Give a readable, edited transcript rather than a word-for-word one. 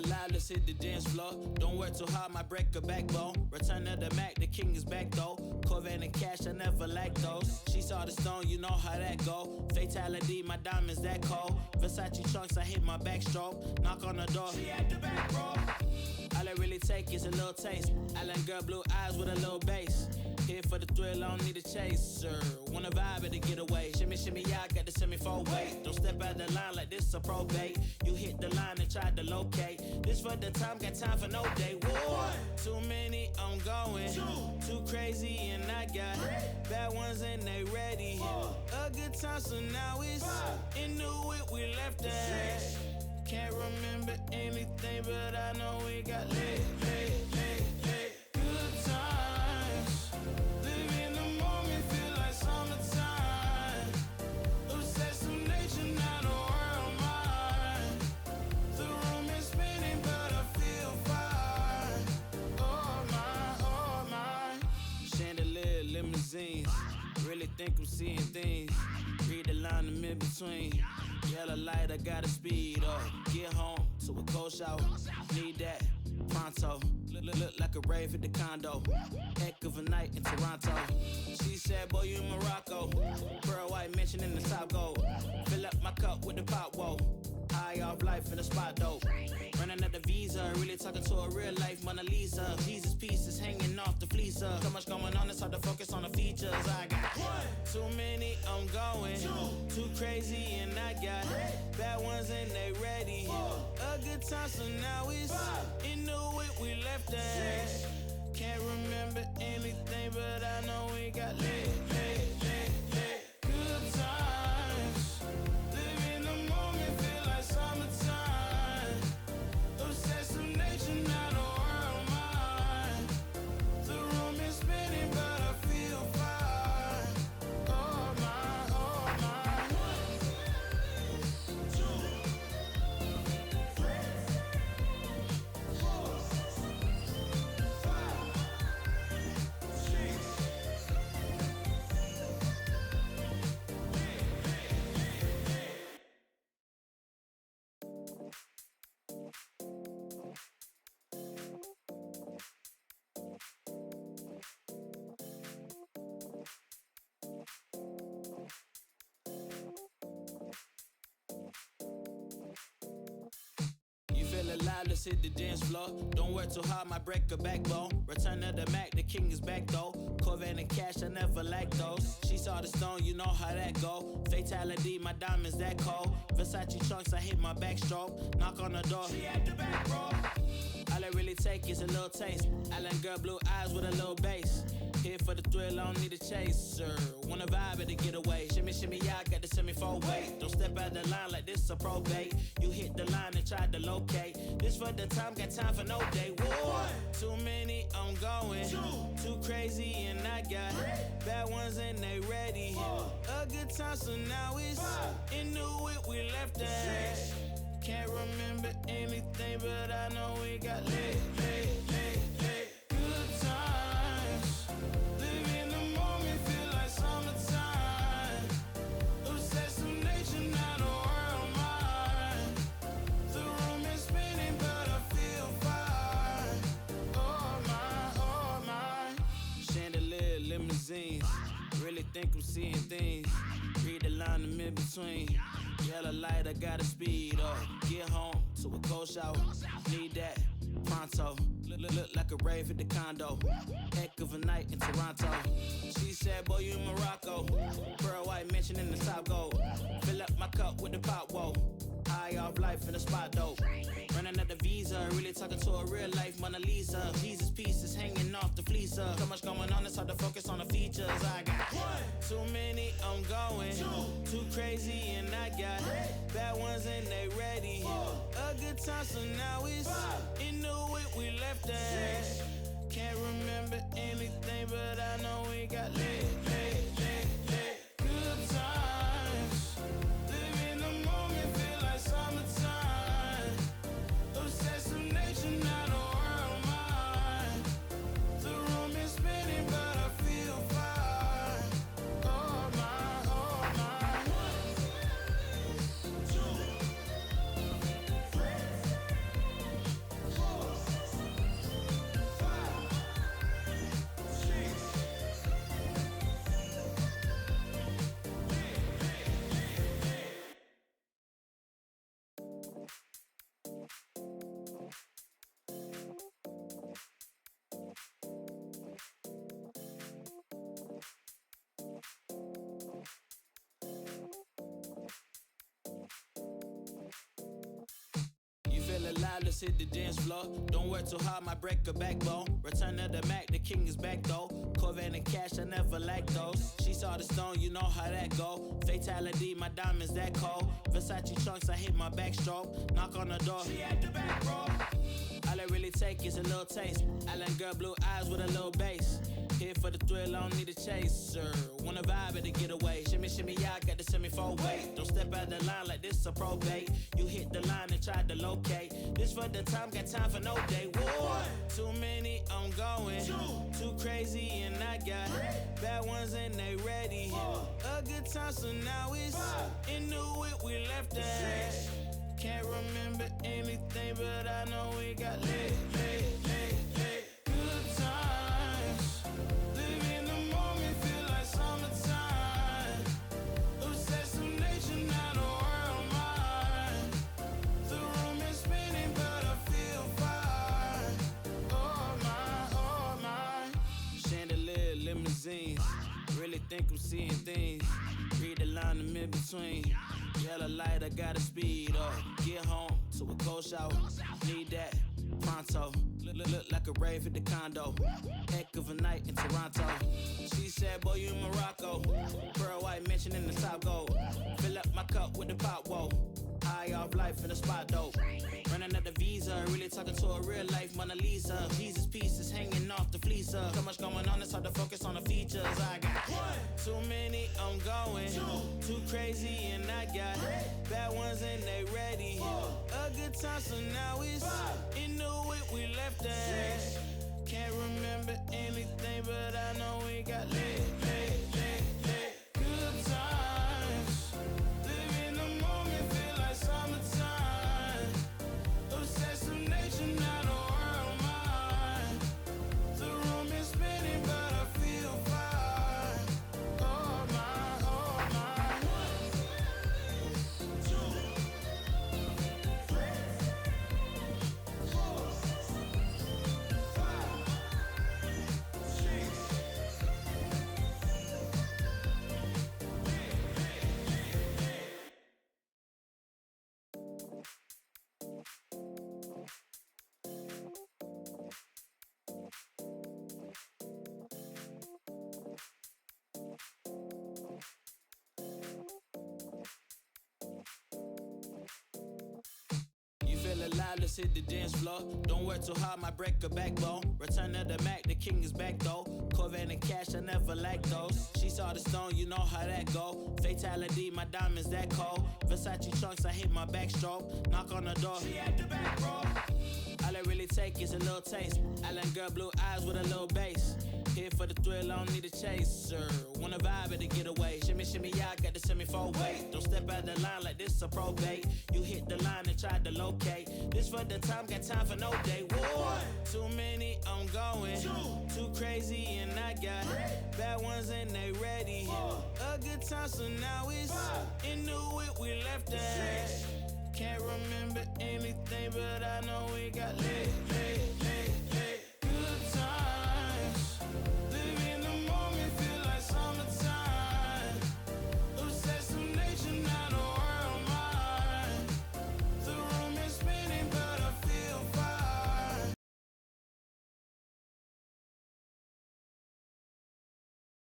alive, let's hit the dance floor. Don't work too hard, might break a backbone. Return of the Mac, the king is back though. Corvette and cash, I never lack those. She saw the stone, you know how that go. Fatality, my diamonds that cold. Versace trunks, I hit my backstroke. Knock on the door, she at the back, bro. All I really take is a little taste. Island girl, blue eyes with a little bass. Here for the thrill, I don't need a chaser. Wanna vibe at the getaway. Shimmy, shimmy, yeah, I got the semi-fold weight. Don't step out the line like this a probate. You hit the line and try to locate. This for the time, got time for no day. Whoa. Too many, I'm going. Too crazy and I got bad ones and they ready. A good time, so now it's in the whip, we left that. Can't remember anything, but I know we got lit. Good times, live in the moment, feel like summertime. Obsessed with nature, not a world mine. The room is spinning, but I feel fine. Oh my. Chandelier, limousines. Really think I'm seeing things. Read the line in mid-between. Yellow light, I gotta speed up. Get home to a cold shower. Need that pronto. Look like a rave at the condo. Heck of a night in Toronto. She said, boy, you in Morocco. Pearl white mention in the top gold. Fill up my cup with the pot, whoa. High off life in the spot, though. Running out the visa, really talking to a real life Mona Lisa. Jesus pieces hanging off the fleecer. So much going on, it's hard to focus on the features. I got too many, I'm going. Too crazy and I got bad ones and they ready. A good time, so now it's in the whip, we left that. Can't remember anything, but I know we got lit. Good times, live in the moment, feel like summertime. Obsessed with nature, not a world mine. The room is spinning, but I feel fine. Oh my, oh my. 1, 2, 3, 4, 5, 6. You feel alive, let's hit the dance floor. Don't work too hard, might break a backbone. Return of the Mac, the king is back though. Corvette and cash, I never lack those. She saw the stone, you know how that go. Fatality, my diamonds that cold. Versace trunks, I hit my backstroke. Knock on the door, she at the back, bro. All I really take is a little taste. Island girl, blue eyes with a little bass. Here for the thrill, I don't need a chaser. Wanna vibe at the getaway. Shimmy, shimmy, yeah, I got the semi-fold weight. Don't step out the line like this a probate. You hit the line and try to locate. This for the time, got time for no day. Whoa. Too many, I'm going. Too crazy and I got bad ones and they ready. A good time, so now it's in the whip, we left that. Can't remember anything, but I know we got lit. Good times, live in the moment, feel like summertime. Obsessed with nature, not a world mine. The room is spinning, but I feel fine. Oh my. Chandelier, limousines. Really think I'm seeing things. Read the line in mid-between. Yellow light, I gotta speed up. Get home to a cold shower. Need that pronto. Look like a rave at the condo. Heck of a night in Toronto. She said, boy, you in Morocco. Pearl white mention in the top gold. Fill up my cup with the pot, whoa. High off life in the spot, though. Running out the visa, really talking to a real life Mona Lisa. Jesus pieces hanging off the fleecer. So much going on, it's hard to focus on the features. I got too many, I'm going. Too crazy and I got bad ones and they ready. A good time, so now it's in the whip, we left that. Can't remember anything, but I know we got lit. Good times, live in the moment, feel like summertime. Obsessed with nature, not a world mine. The room is spinning, but I feel fine. Oh my, oh my. 1, 2, 3, alive, let's hit the dance floor. Don't work too hard, might break a backbone. Return to the Mac, the king is back though. Corvette and cash, I never lack those. She saw the stone, you know how that go. Fatality, my diamonds that cold. Versace trunks, I hit my backstroke. Knock on the door, she at the back, bro. All I really take is a little taste. Island girl, blue eyes with a little bass. Here for the thrill, I don't need a chaser. Wanna vibe at the getaway. Shimmy, shimmy, yeah, I got the semi-4 weight. Don't step out the line like this a probate. You hit the line and try to locate. This for the time, got time for no day. Whoa. Too many, I'm going. Too crazy and I got bad ones and they ready. A good time, so now it's in the whip, we left that. Can't remember anything, but I know we got lit. Good times, live in the moment, feel like summertime. Obsessed with nature, not a world mine. The room is spinning, but I feel fine. Oh my. Chandelier, limousines. Really think I'm seeing things. Read the line in between. Yellow light, I gotta speed up. Get home to a cold shower. Need that pronto. Look like a rave at the condo. Heck of a night in Toronto. She said, boy, you in Morocco. Pearl white mention in the top gold. Fill up my cup with the pop, whoa. High off life in the spot, though. Running out the visa, really talking to a real life Mona Lisa. Jesus pieces hanging off the fleecer. So much going on, it's hard to focus on the features. I got too many, I'm going. Too crazy and I got bad ones and they ready. A good time, so now it's in the whip, we left that. Can't remember anything, but I know we got lit. Good times, live in the moment, feel like summertime. Obsessed with nature, not a world mine. The room is spinning, but I feel fine. Oh my, oh my. 1, 2, 3, 4, 5, 6. You feel alive, let's hit the dance floor. Don't work too hard, might break a backbone. Return to the Mac, the king is back though. Corvette and cash, I never lack those. She saw the stone, you know how that go. Fatality, my diamonds that cold. Versace trunks, I hit my backstroke. Knock on the door, she at the back, bro. All I really take is a little taste. Island girl, blue eyes with a little bass. Here for the thrill, I don't need a chaser. Wanna vibe at the getaway. Shimmy, shimmy, yeah, I got the semi-4 weight. Don't step out the line like this a probate. You hit the line and try to locate. This for the time, got time for no day. Whoa. Too many, I'm going. Too crazy and I got bad ones and they ready. A good time, so now it's in the whip, we left that. Can't remember anything, but I know we got lit.